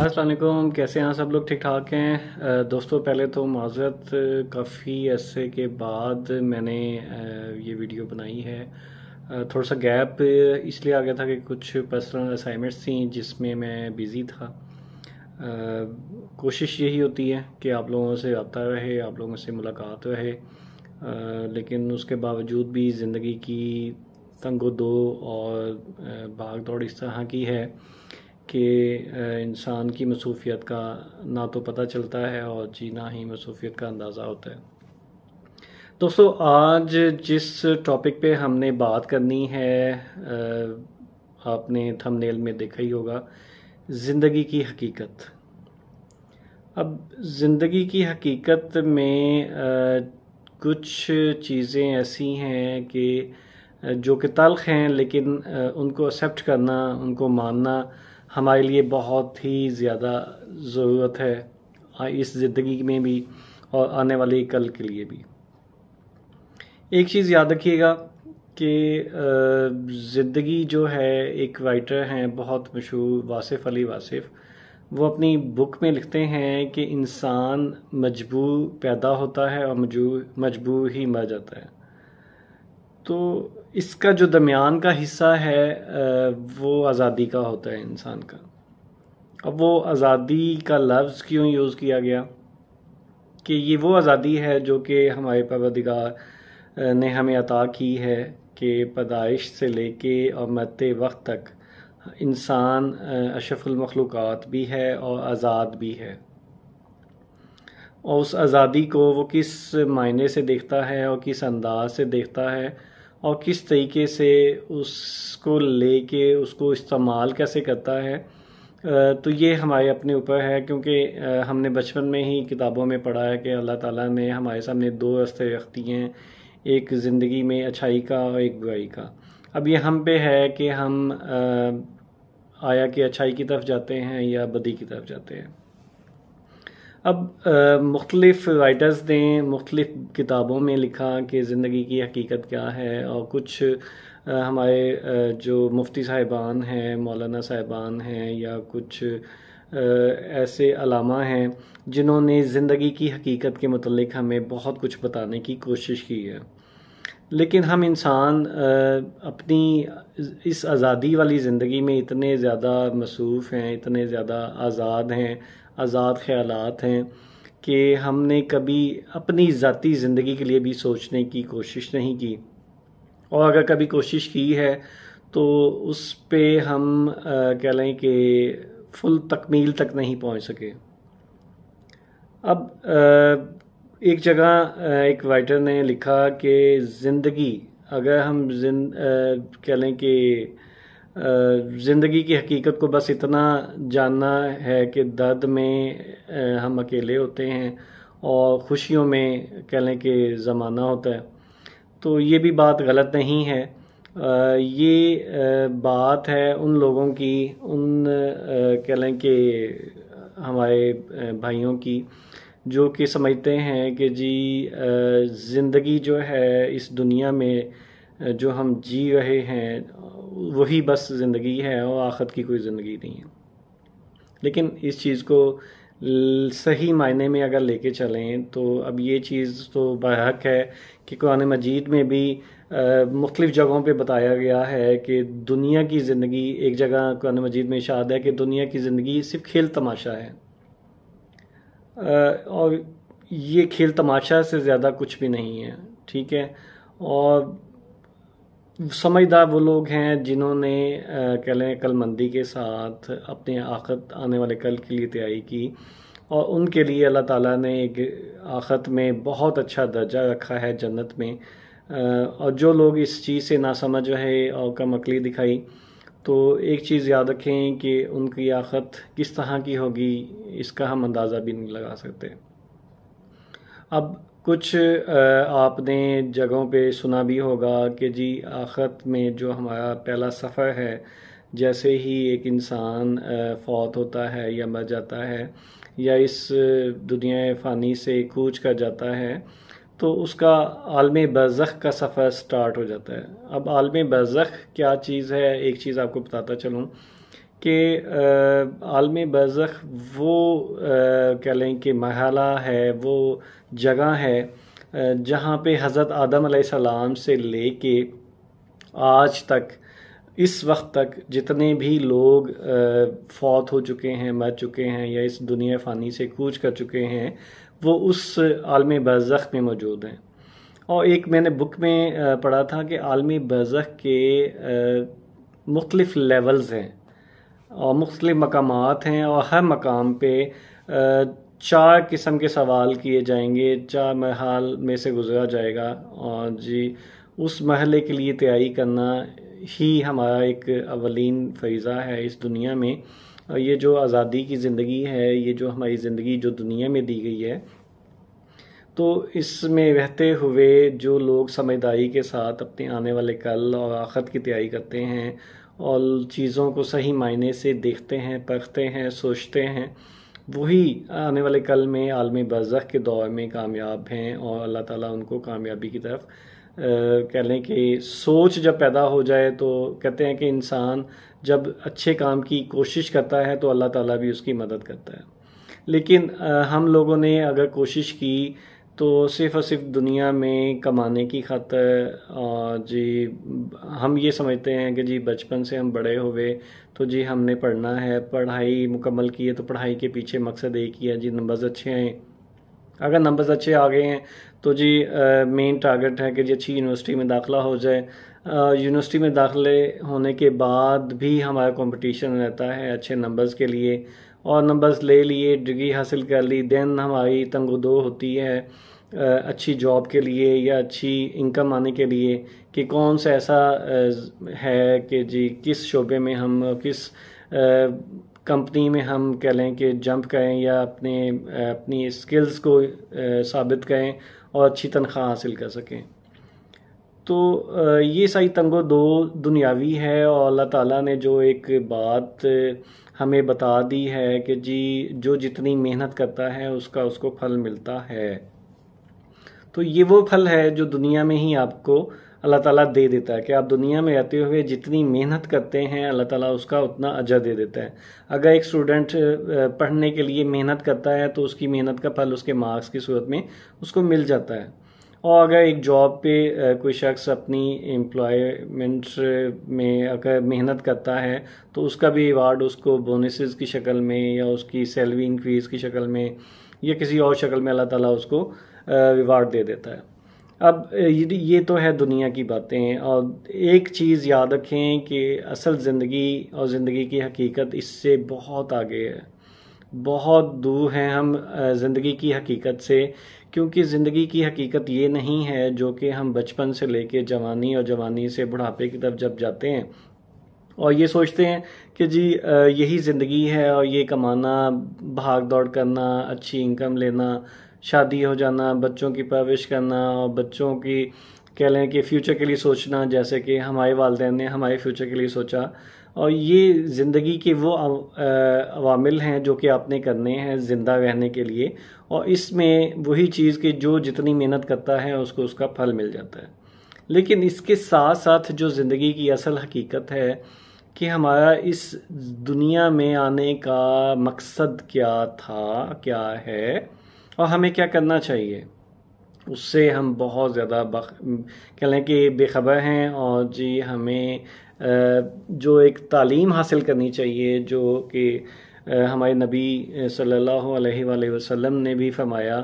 السلام علیکم، کیسے ہیں سب لوگ؟ ٹھیک ٹھاک ہیں؟ دوستوں، پہلے تو معذرت، کافی عرصے کے بعد میں نے یہ ویڈیو بنائی ہے۔ تھوڑا سا گیپ اس لیے آ گیا تھا کہ کچھ پرسنل اسائنمنٹس تھیں جس میں میں بیزی تھا۔ کوشش یہی ہوتی ہے کہ آپ لوگوں سے رابطہ رہے، آپ لوگوں سے ملاقات رہے، لیکن اس کے باوجود بھی زندگی کی تنگ و دو اور بھاگ دوڑ اس طرح کی ہے کہ انسان کی مصروفیت کا نہ تو پتہ چلتا ہے اور نہ ہی مصروفیت کا اندازہ ہوتا ہے۔ دوستو، آج جس ٹاپک پہ ہم نے بات کرنی ہے، آپ نے تھمبنیل میں دیکھا ہی ہوگا، زندگی کی حقیقت۔ اب زندگی کی حقیقت میں کچھ چیزیں ایسی ہیں کہ جو کہ تلخ ہیں، لیکن ان کو ایکسیپٹ کرنا، ان کو ماننا ہمارے لیے بہت ہی زیادہ ضرورت ہے، اس زندگی میں بھی اور آنے والے کل کے لیے بھی۔ ایک چیز یاد رکھیے گا کہ زندگی جو ہے، ایک رائٹر ہیں بہت مشہور، واصف علی واصف، وہ اپنی بک میں لکھتے ہیں کہ انسان مجبور پیدا ہوتا ہے اور مجبور ہی مر جاتا ہے۔ تو اس کا جو درمیان کا حصہ ہے وہ آزادی کا ہوتا ہے انسان کا۔ اب وہ آزادی کا لفظ کیوں یوز کیا گیا؟ کہ یہ وہ آزادی ہے جو کہ ہمارے پروردگار نے ہمیں عطا کی ہے کہ پیدائش سے لے کے اور مرتے وقت تک انسان اشرف المخلوقات بھی ہے اور آزاد بھی ہے۔ اور اس آزادی کو وہ کس معنی سے دیکھتا ہے اور کس انداز سے دیکھتا ہے اور کس طریقے سے اس کو لے کے اس کو استعمال کیسے کرتا ہے، تو یہ ہمارے اپنے اوپر ہے، کیونکہ ہم نے بچپن میں ہی کتابوں میں پڑھا ہے کہ اللہ تعالیٰ نے ہمارے سامنے دو راستے رکھ دیے ہیں، ایک زندگی میں اچھائی کا اور ایک برائی کا۔ اب یہ ہم پہ ہے کہ ہم آیا کہ اچھائی کی طرف جاتے ہیں یا بدی کی طرف جاتے ہیں۔ اب مختلف رائٹرز نے مختلف کتابوں میں لکھا کہ زندگی کی حقیقت کیا ہے، اور کچھ ہمارے جو مفتی صاحبان ہیں، مولانا صاحبان ہیں، یا کچھ ایسے علامہ ہیں جنہوں نے زندگی کی حقیقت کے متعلق ہمیں بہت کچھ بتانے کی کوشش کی ہے۔ لیکن ہم انسان اپنی اس آزادی والی زندگی میں اتنے زیادہ مصروف ہیں، اتنے زیادہ آزاد ہیں، آزاد خیالات ہیں کہ ہم نے کبھی اپنی ذاتی زندگی کے لیے بھی سوچنے کی کوشش نہیں کی، اور اگر کبھی کوشش کی ہے تو اس پہ ہم کہہ لیں کہ فل تکمیل تک نہیں پہنچ سکے۔ اب ایک جگہ ایک رائٹر نے لکھا کہ زندگی، اگر ہم کہہ لیں کہ زندگی کی حقیقت کو بس اتنا جاننا ہے کہ درد میں ہم اکیلے ہوتے ہیں اور خوشیوں میں کہہ لیں کہ زمانہ ہوتا ہے، تو یہ بھی بات غلط نہیں ہے۔ یہ بات ہے ان لوگوں کی، ان کہہ لیں کہ ہمارے بھائیوں کی، جو کہ سمجھتے ہیں کہ زندگی جو ہے اس دنیا میں جو ہم جی رہے ہیں وہی بس زندگی ہے اور آخرت کی کوئی زندگی نہیں ہے۔ لیکن اس چیز کو صحیح معنی میں اگر لے کے چلیں تو اب یہ چیز تو برحق ہے کہ قرآن مجید میں بھی مختلف جگہوں پہ بتایا گیا ہے کہ دنیا کی زندگی، ایک جگہ قرآن مجید میں ارشاد ہے کہ دنیا کی زندگی صرف کھیل تماشا ہے، اور یہ کھیل تماشا سے زیادہ کچھ بھی نہیں ہے، ٹھیک ہے۔ اور سمجھدار وہ لوگ ہیں جنہوں نے کہہ لیں عقل مندی کے ساتھ اپنے آخرت، آنے والے کل کے لیے تیاری کی، اور ان کے لیے اللہ تعالیٰ نے ایک آخرت میں بہت اچھا درجہ رکھا ہے جنت میں۔ اور جو لوگ اس چیز سے ناسمجھ رہے اور کم عقلی دکھائی، تو ایک چیز یاد رکھیں کہ ان کی آخرت کس طرح کی ہوگی اس کا ہم اندازہ بھی نہیں لگا سکتے۔ اب کچھ آپ نے جگہوں پہ سنا بھی ہوگا کہ آخرت میں جو ہمارا پہلا سفر ہے، جیسے ہی ایک انسان فوت ہوتا ہے یا مر جاتا ہے یا اس دنیا فانی سے کوچ کر جاتا ہے، تو اس کا عالم برزخ کا سفر سٹارٹ ہو جاتا ہے۔ اب عالم برزخ کیا چیز ہے؟ ایک چیز آپ کو بتاتا چلوں کہ عالم برزخ وہ کہہ لیں کہ مرحلہ ہے، وہ جگہ ہے جہاں پہ حضرت آدم علیہ السلام سے لے کے آج تک، اس وقت تک جتنے بھی لوگ فوت ہو چکے ہیں، مر چکے ہیں، یا اس دنیا فانی سے کوچ کر چکے ہیں، وہ اس عالم برزخ میں موجود ہیں۔ اور ایک میں نے بک میں پڑھا تھا کہ عالم برزخ کے مختلف لیولز ہیں اور مختلف مقامات ہیں، اور ہر مقام پہ 4 قسم کے سوال کیے جائیں گے، 4 مرحل میں سے گزرا جائے گا، اور جی اس مرحلے کے لیے تیاری کرنا ہی ہمارا ایک اولین فریضہ ہے اس دنیا میں۔ اور یہ جو آزادی کی زندگی ہے، یہ جو ہماری زندگی جو دنیا میں دی گئی ہے، تو اس میں رہتے ہوئے جو لوگ سمجھداری کے ساتھ اپنے آنے والے کل اور آخرت کی تیاری کرتے ہیں اور چیزوں کو صحیح معنی سے دیکھتے ہیں، پرکھتے ہیں، سوچتے ہیں، وہی آنے والے کل میں عالم برزخ کے دور میں کامیاب ہیں، اور اللہ تعالیٰ ان کو کامیابی کی طرف کہہ لیں کہ سوچ جب پیدا ہو جائے، تو کہتے ہیں کہ انسان جب اچھے کام کی کوشش کرتا ہے تو اللہ تعالیٰ بھی اس کی مدد کرتا ہے۔ لیکن ہم لوگوں نے اگر کوشش کی تو صرف اور صرف دنیا میں کمانے کی خاطر، جی ہم یہ سمجھتے ہیں کہ جی بچپن سے ہم بڑے ہوئے تو جی ہم نے پڑھنا ہے، پڑھائی مکمل کی ہے تو پڑھائی کے پیچھے مقصد ایک ہی ہے، جی نمبرز اچھے آئیں۔ اگر نمبرز اچھے آ گئے ہیں تو جی مین ٹارگٹ ہے کہ جی اچھی یونیورسٹی میں داخلہ ہو جائے۔ یونیورسٹی میں داخلے ہونے کے بعد بھی ہمارا کمپٹیشن رہتا ہے اچھے نمبرز کے لیے، اور نمبرز لے لیے، ڈگری حاصل کر لی، دین ہماری تنگ و دو ہوتی ہے اچھی جاب کے لیے یا اچھی انکم آنے کے لیے کہ کون سا ایسا ہے کہ جی کس شعبے میں ہم، کس کمپنی میں ہم کہہ لیں کہ جمپ کریں یا اپنی اسکلز کو ثابت کریں اور اچھی تنخواہ حاصل کر سکیں۔ تو یہ ساری تنگ و دو دنیاوی ہے، اور اللہ تعالیٰ نے جو ایک بات ہمیں بتا دی ہے کہ جی جو جتنی محنت کرتا ہے اس کو پھل ملتا ہے، تو یہ وہ پھل ہے جو دنیا میں ہی آپ کو اللہ تعالیٰ دے دیتا ہے کہ آپ دنیا میں رہتے ہوئے جتنی محنت کرتے ہیں اللہ تعالیٰ اس کا اتنا اجر دے دیتا ہے۔ اگر ایک اسٹوڈنٹ پڑھنے کے لیے محنت کرتا ہے تو اس کی محنت کا پھل اس کے مارکس کی صورت میں اس کو مل جاتا ہے، اور اگر ایک جاب پہ کوئی شخص اپنی امپلائمنٹ میں اگر محنت کرتا ہے تو اس کا بھی ایوارڈ اس کو بونسز کی شکل میں یا اس کی سیلری انکریز کی شکل میں یا کسی اور شکل میں اللہ تعالیٰ اس کو ریوارڈ دے دیتا ہے۔ اب یہ تو ہے دنیا کی باتیں، اور ایک چیز یاد رکھیں کہ اصل زندگی اور زندگی کی حقیقت اس سے بہت آگے ہے، بہت دور ہیں ہم زندگی کی حقیقت سے، کیونکہ زندگی کی حقیقت یہ نہیں ہے جو کہ ہم بچپن سے لے کے جوانی اور جوانی سے بڑھاپے کی طرف جب جاتے ہیں اور یہ سوچتے ہیں کہ جی یہی زندگی ہے اور یہ کمانا، بھاگ دوڑ کرنا، اچھی انکم لینا، شادی ہو جانا، بچوں کی پرورش کرنا اور بچوں کی کہہ لیں کہ فیوچر کے لیے سوچنا، جیسے کہ ہمارے والدین نے ہمارے فیوچر کے لیے سوچا، اور یہ زندگی کے وہ عوامل ہیں جو کہ آپ نے کرنے ہیں زندہ رہنے کے لیے، اور اس میں وہی چیز کہ جو جتنی محنت کرتا ہے اس کو اس کا پھل مل جاتا ہے۔ لیکن اس کے ساتھ ساتھ جو زندگی کی اصل حقیقت ہے کہ ہمارا اس دنیا میں آنے کا مقصد کیا تھا، کیا ہے، اور ہمیں کیا کرنا چاہیے، اس سے ہم بہت زیادہ کہہ لیں کہ بے خبر ہیں، اور جی ہمیں جو ایک تعلیم حاصل کرنی چاہیے جو کہ ہمارے نبی صلی اللہ علیہ وآلہ وسلم نے بھی فرمایا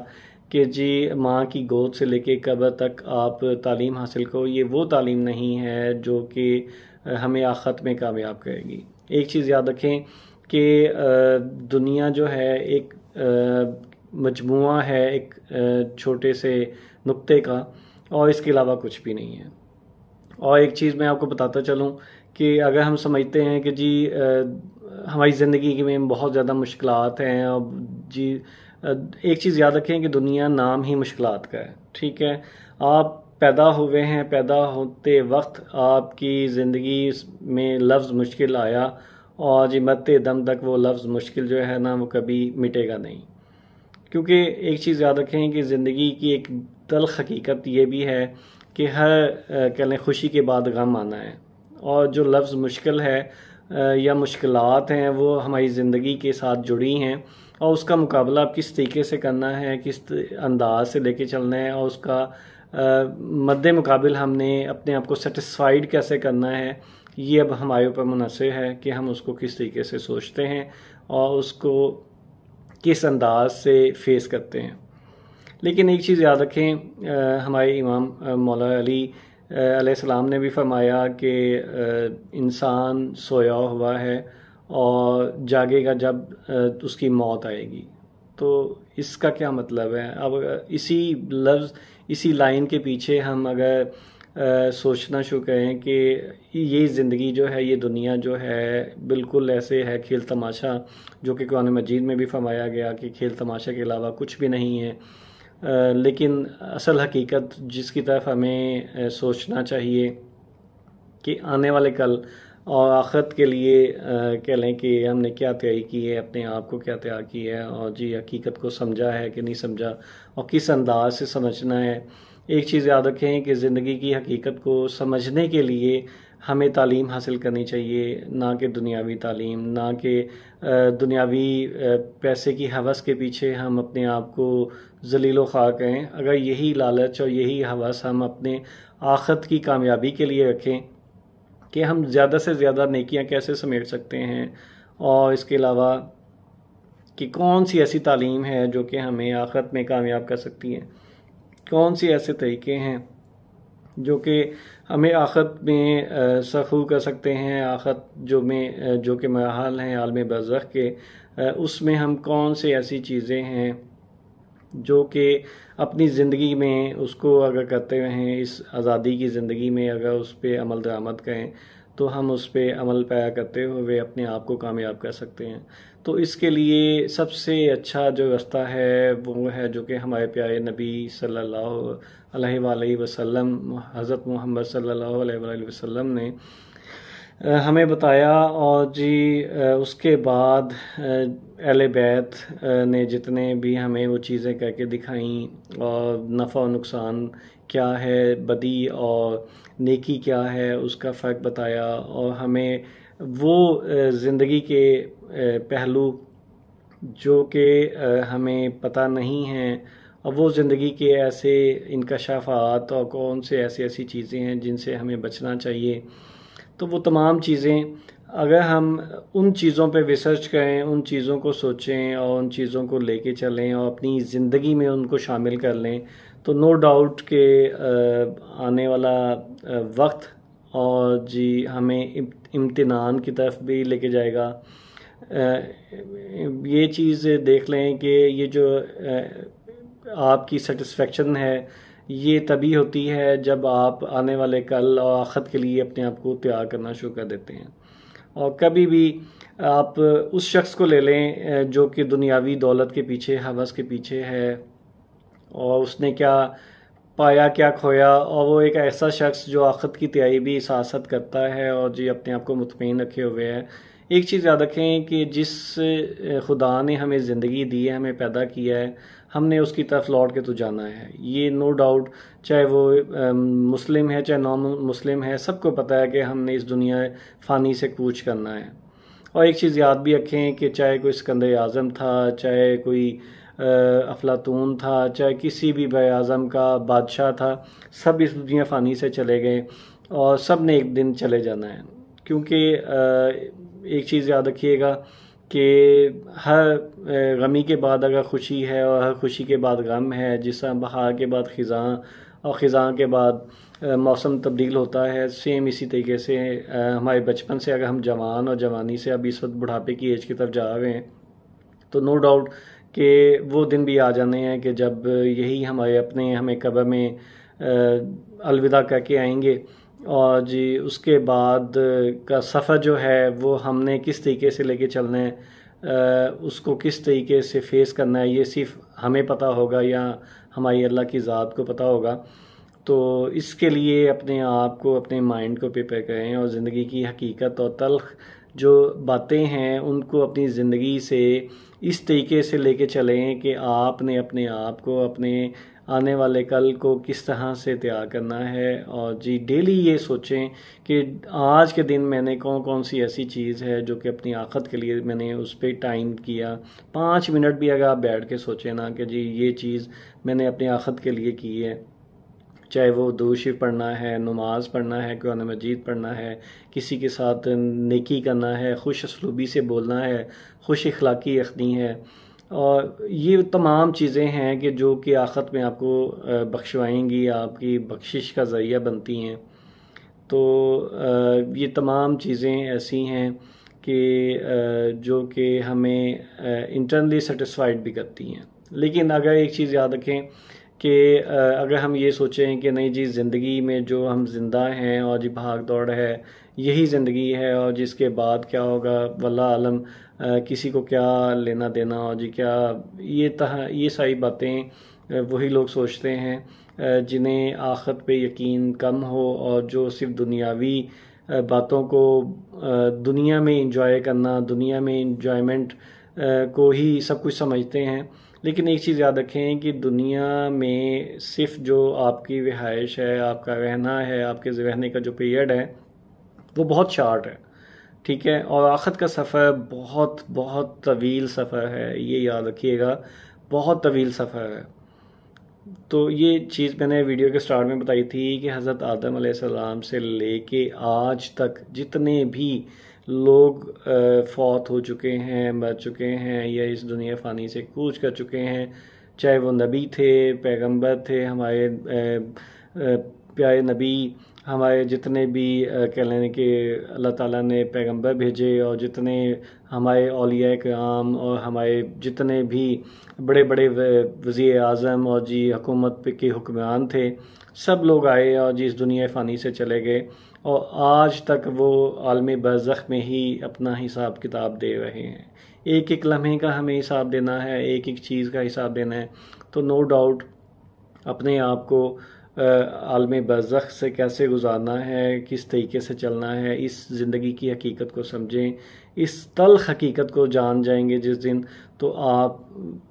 کہ جی ماں کی گود سے لے کے قبر تک آپ تعلیم حاصل کرو، یہ وہ تعلیم نہیں ہے جو کہ ہمیں آخرت میں کامیاب کرے گی۔ ایک چیز یاد رکھیں کہ دنیا جو ہے ایک مجموعہ ہے ایک چھوٹے سے نقطے کا، اور اس کے علاوہ کچھ بھی نہیں ہے۔ اور ایک چیز میں آپ کو بتاتا چلوں کہ اگر ہم سمجھتے ہیں کہ جی ہماری زندگی میں بہت زیادہ مشکلات ہیں، اور جی ایک چیز یاد رکھیں کہ دنیا نام ہی مشکلات کا ہے، ٹھیک ہے؟ آپ پیدا ہوئے ہیں، پیدا ہوتے وقت آپ کی زندگی میں لفظ مشکل آیا، اور جی مرتے دم تک وہ لفظ مشکل جو ہے نا وہ کبھی مٹے گا نہیں، کیونکہ ایک چیز یاد رکھیں کہ زندگی کی ایک تلخ حقیقت یہ بھی ہے کہ ہر کہہ لیں خوشی کے بعد غم آنا ہے، اور جو لفظ مشکل ہے یا مشکلات ہیں وہ ہماری زندگی کے ساتھ جڑی ہیں، اور اس کا مقابلہ اب کس طریقے سے کرنا ہے، کس انداز سے لے کے چلنا ہے، اور اس کا مد مقابل ہم نے اپنے آپ کو سیٹسفائیڈ کیسے کرنا ہے، یہ اب ہمارے اوپر منحصر ہے کہ ہم اس کو کس طریقے سے سوچتے ہیں اور اس کو کس انداز سے فیس کرتے ہیں۔ لیکن ایک چیز یاد رکھیں، ہمارے امام مولا علی علیہ السلام نے بھی فرمایا کہ انسان سویا ہوا ہے اور جاگے گا جب اس کی موت آئے گی۔ تو اس کا کیا مطلب ہے؟ اب اسی لائن کے پیچھے ہم اگر سوچنا شروع کریں کہ یہ زندگی جو ہے، یہ دنیا جو ہے بالکل ایسے ہے کھیل تماشا، جو کہ قرآن مجید میں بھی فرمایا گیا کہ کھیل تماشا کے علاوہ کچھ بھی نہیں ہے، لیکن اصل حقیقت جس کی طرف ہمیں سوچنا چاہیے کہ آنے والے کل اور آخرت کے لیے کہہ لیں کہ ہم نے کیا تیاری کی ہے، اپنے آپ کو کیا تیار کی ہے، اور جی حقیقت کو سمجھا ہے کہ نہیں سمجھا، اور کس انداز سے سمجھنا ہے۔ ایک چیز یاد رکھیں کہ زندگی کی حقیقت کو سمجھنے کے لیے ہمیں تعلیم حاصل کرنی چاہیے، نہ کہ دنیاوی تعلیم، نہ کہ دنیاوی پیسے کی ہوس کے پیچھے ہم اپنے آپ کو ذلیل و خوار کریں۔ اگر یہی لالچ اور یہی ہوس ہم اپنے آخرت کی کامیابی کے لیے رکھیں کہ ہم زیادہ سے زیادہ نیکیاں کیسے سمیٹ سکتے ہیں، اور اس کے علاوہ کہ کون سی ایسی تعلیم ہے جو کہ ہمیں آخرت میں کامیاب کر سکتی ہے، کون سی ایسے طریقے ہیں جو کہ ہمیں آخرت میں سرخرو کر سکتے ہیں، آخرت جو کہ مراحل ہیں عالم برزخ کے، اس میں ہم کون سی ایسی چیزیں ہیں جو کہ اپنی زندگی میں اس کو اگر کرتے رہیں، اس آزادی کی زندگی میں اگر اس پہ عمل درآمد کریں تو ہم اس پہ عمل پیرا کرتے ہوئے اپنے آپ کو کامیاب کر سکتے ہیں۔ تو اس کے لیے سب سے اچھا جو راستہ ہے وہ ہے جو کہ ہمارے پیارے نبی صلی اللہ علیہ وآلہ وسلم، حضرت محمد صلی اللہ علیہ وآلہ وسلم نے ہمیں بتایا، اور جی اس کے بعد اہل بیت نے جتنے بھی ہمیں وہ چیزیں کر کے دکھائیں، اور نفع و نقصان کیا ہے، بدی اور نیکی کیا ہے، اس کا فرق بتایا، اور ہمیں وہ زندگی کے پہلو جو کہ ہمیں پتہ نہیں ہیں، اور وہ زندگی کے ایسے انکشافات اور کون سے ایسی چیزیں ہیں جن سے ہمیں بچنا چاہیے۔ تو وہ تمام چیزیں اگر ہم ان چیزوں پہ ریسرچ کریں، ان چیزوں کو سوچیں اور ان چیزوں کو لے کے چلیں اور اپنی زندگی میں ان کو شامل کر لیں، تو نو ڈاؤٹ کہ آنے والا وقت اور جی ہمیں امتحان کی طرف بھی لے کے جائے گا۔ یہ چیز دیکھ لیں کہ یہ جو آپ کی سیٹسفیکشن ہے یہ تبھی ہوتی ہے جب آپ آنے والے کل اور آخرت کے لیے اپنے آپ کو تیار کرنا شروع کر دیتے ہیں۔ اور کبھی بھی آپ اس شخص کو لے لیں جو کہ دنیاوی دولت کے پیچھے، ہوس کے پیچھے ہے، اور اس نے کیا پایا کیا کھویا، اور وہ ایک ایسا شخص جو آخرت کی تیاری بھی سیاست کرتا ہے اور جی اپنے آپ کو مطمئن رکھے ہوئے ہے۔ ایک چیز یاد رکھیں کہ جس خدا نے ہمیں زندگی دی ہے، ہمیں پیدا کیا ہے، ہم نے اس کی طرف لوٹ کے تو جانا ہے، یہ نو ڈاؤٹ، چاہے وہ مسلم ہے چاہے نان مسلم ہے، سب کو پتہ ہے کہ ہم نے اس دنیا فانی سے کوچ کرنا ہے۔ اور ایک چیز یاد بھی رکھیں کہ چاہے کوئی اسکندر اعظم تھا، چاہے کوئی افلاطون تھا، چاہے کسی بھی بر اعظم کا بادشاہ تھا، سب اس دنیا فانی سے چلے گئے اور سب نے ایک دن چلے جانا ہے۔ کیونکہ ایک چیز یاد رکھیے گا کہ ہر غمی کے بعد اگر خوشی ہے اور ہر خوشی کے بعد غم ہے، جس طرح بہار کے بعد خزاں اور خزاں کے بعد موسم تبدیل ہوتا ہے، سیم اسی طریقے سے ہمارے بچپن سے اگر ہم جوان اور جوانی سے اب اس وقت بڑھاپے کی ایج کی طرف جا رہے ہیں، تو نو ڈاؤٹ کہ وہ دن بھی آ جانے ہیں کہ جب یہی ہمارے اپنے ہمیں قبر میں الوداع کر کے آئیں گے، اور جی اس کے بعد کا سفر جو ہے وہ ہم نے کس طریقے سے لے کے چلنا ہے، اس کو کس طریقے سے فیس کرنا ہے، یہ صرف ہمیں پتہ ہوگا یا ہماری اللہ کی ذات کو پتہ ہوگا۔ تو اس کے لیے اپنے آپ کو، اپنے مائنڈ کو پریپیئر کریں، اور زندگی کی حقیقت اور تلخ جو باتیں ہیں ان کو اپنی زندگی سے اس طریقے سے لے کے چلیں کہ آپ نے اپنے آپ کو اپنے آنے والے کل کو کس طرح سے تیار کرنا ہے، اور جی ڈیلی یہ سوچیں کہ آج کے دن میں نے کون سی ایسی چیز ہے جو کہ اپنی آخرت کے لیے میں نے اس پہ ٹائم کیا. 5 منٹ بھی اگر آپ بیٹھ کے سوچیں نا کہ جی یہ چیز میں نے اپنی آخرت کے لیے کی ہے، چاہے وہ درود شریف پڑھنا ہے، نماز پڑھنا ہے، قرآن مجید پڑھنا ہے، کسی کے ساتھ نیکی کرنا ہے، خوش اسلوبی سے بولنا ہے، خوش اخلاقی رکھنی ہے، اور یہ تمام چیزیں ہیں کہ جو کہ آخرت میں آپ کو بخشوائیں گی، آپ کی بخشش کا ذریعہ بنتی ہیں. تو یہ تمام چیزیں ایسی ہیں کہ جو کہ ہمیں انٹرنلی سیٹسفائیڈ بھی کرتی ہیں. لیکن اگر ایک چیز یاد رکھیں کہ اگر ہم یہ سوچیں کہ نہیں جی زندگی میں جو ہم زندہ ہیں اور جی بھاگ دوڑ ہے یہی زندگی ہے، اور جس کے بعد کیا ہوگا واللہ عالم، کسی کو کیا لینا دینا، اور جی کیا یہ ساری باتیں وہی لوگ سوچتے ہیں جنہیں آخرت پہ یقین کم ہو، اور جو صرف دنیاوی باتوں کو دنیا میں انجوائے کرنا، دنیا میں انجوائمنٹ کو ہی سب کچھ سمجھتے ہیں. لیکن ایک چیز یاد رکھیں کہ دنیا میں صرف جو آپ کی رہائش ہے، آپ کا رہنا ہے، آپ کے رہنے کا جو پیریڈ ہے وہ بہت شارٹ ہے، ٹھیک ہے، اور آخرت کا سفر بہت بہت طویل سفر ہے، یہ یاد رکھیے گا، بہت طویل سفر ہے. تو یہ چیز میں نے ویڈیو کے سٹارٹ میں بتائی تھی کہ حضرت آدم علیہ السلام سے لے کے آج تک جتنے بھی لوگ فوت ہو چکے ہیں، مر چکے ہیں، یا اس دنیا فانی سے کوچ کر چکے ہیں، چاہے وہ نبی تھے، پیغمبر تھے، ہمارے پیارے نبی، ہمارے جتنے بھی کہہ لیں کہ اللہ تعالیٰ نے پیغمبر بھیجے، اور جتنے ہمارے اولیاء کرام اور ہمارے جتنے بھی بڑے بڑے وزیر اعظم اور جی حکومت کے حکمران تھے، سب لوگ آئے اور جی اس دنیا فانی سے چلے گئے، اور آج تک وہ عالم برزخ میں ہی اپنا حساب کتاب دے رہے ہیں. ایک ایک لمحے کا ہمیں حساب دینا ہے، ایک ایک چیز کا حساب دینا ہے. تو نو ڈاؤٹ اپنے آپ کو عالم برزخ سے کیسے گزارنا ہے، کس طریقے سے چلنا ہے، اس زندگی کی حقیقت کو سمجھیں. اس تلخ حقیقت کو جان جائیں گے جس دن، تو آپ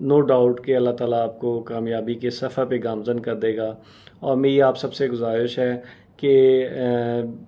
نو ڈاؤٹ کہ اللہ تعالیٰ آپ کو کامیابی کے سفر پہ گامزن کر دے گا. اور میری آپ سب سے گزارش ہے کہ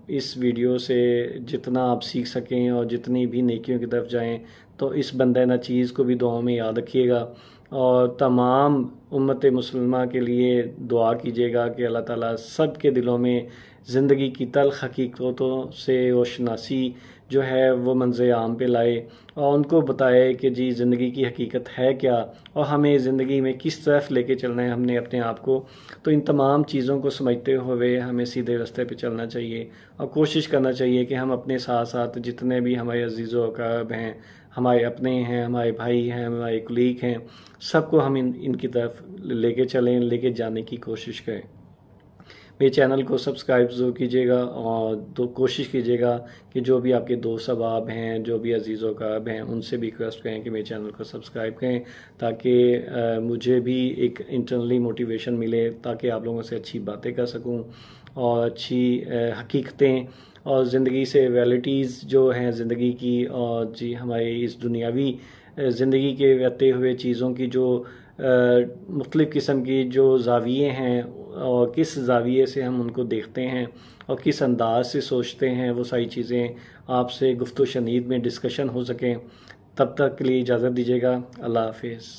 اس ویڈیو سے جتنا آپ سیکھ سکیں اور جتنی بھی نیکیوں کی طرف جائیں، تو اس بندہ نہ چیز کو بھی دعاؤں میں یاد رکھیے گا، اور تمام امت مسلمہ کے لیے دعا کیجیے گا کہ اللہ تعالیٰ سب کے دلوں میں زندگی کی تلخ حقیقتوں سے روشناسی جو ہے وہ منظر عام پہ لائے، اور ان کو بتائے کہ جی زندگی کی حقیقت ہے کیا، اور ہمیں زندگی میں کس طرف لے کے چلنا ہے ہم نے اپنے آپ کو. تو ان تمام چیزوں کو سمجھتے ہوئے ہمیں سیدھے راستے پہ چلنا چاہیے، اور کوشش کرنا چاہیے کہ ہم اپنے ساتھ ساتھ جتنے بھی ہمارے عزیز و اقارب ہیں، ہمارے اپنے ہیں، ہمارے بھائی ہیں، ہمارے کلیگ ہیں، سب کو ہم ان کی طرف لے کے چلیں، لے کے جانے کی کوشش کریں. میرے چینل کو سبسکرائب ضرور کیجیے گا، اور کوشش کیجیے گا کہ جو بھی آپ کے دوست احباب ہیں، جو بھی عزیز و اقارب ہیں، ان سے بھی ریکویسٹ کریں کہ میرے چینل کو سبسکرائب کریں، تاکہ مجھے بھی ایک انٹرنلی موٹیویشن ملے، تاکہ آپ لوگوں سے اچھی باتیں کر سکوں، اور اچھی حقیقتیں اور زندگی سے ریئلٹیز جو ہیں زندگی کی، اور جی ہماری اس دنیاوی زندگی کے رہتے ہوئے چیزوں کی جو مختلف قسم کی جو زاویے ہیں، اور کس زاویے سے ہم ان کو دیکھتے ہیں اور کس انداز سے سوچتے ہیں، وہ ساری چیزیں آپ سے گفت و شنید میں ڈسکشن ہو سکیں. تب تک کے لیے اجازت دیجیے گا. اللہ حافظ.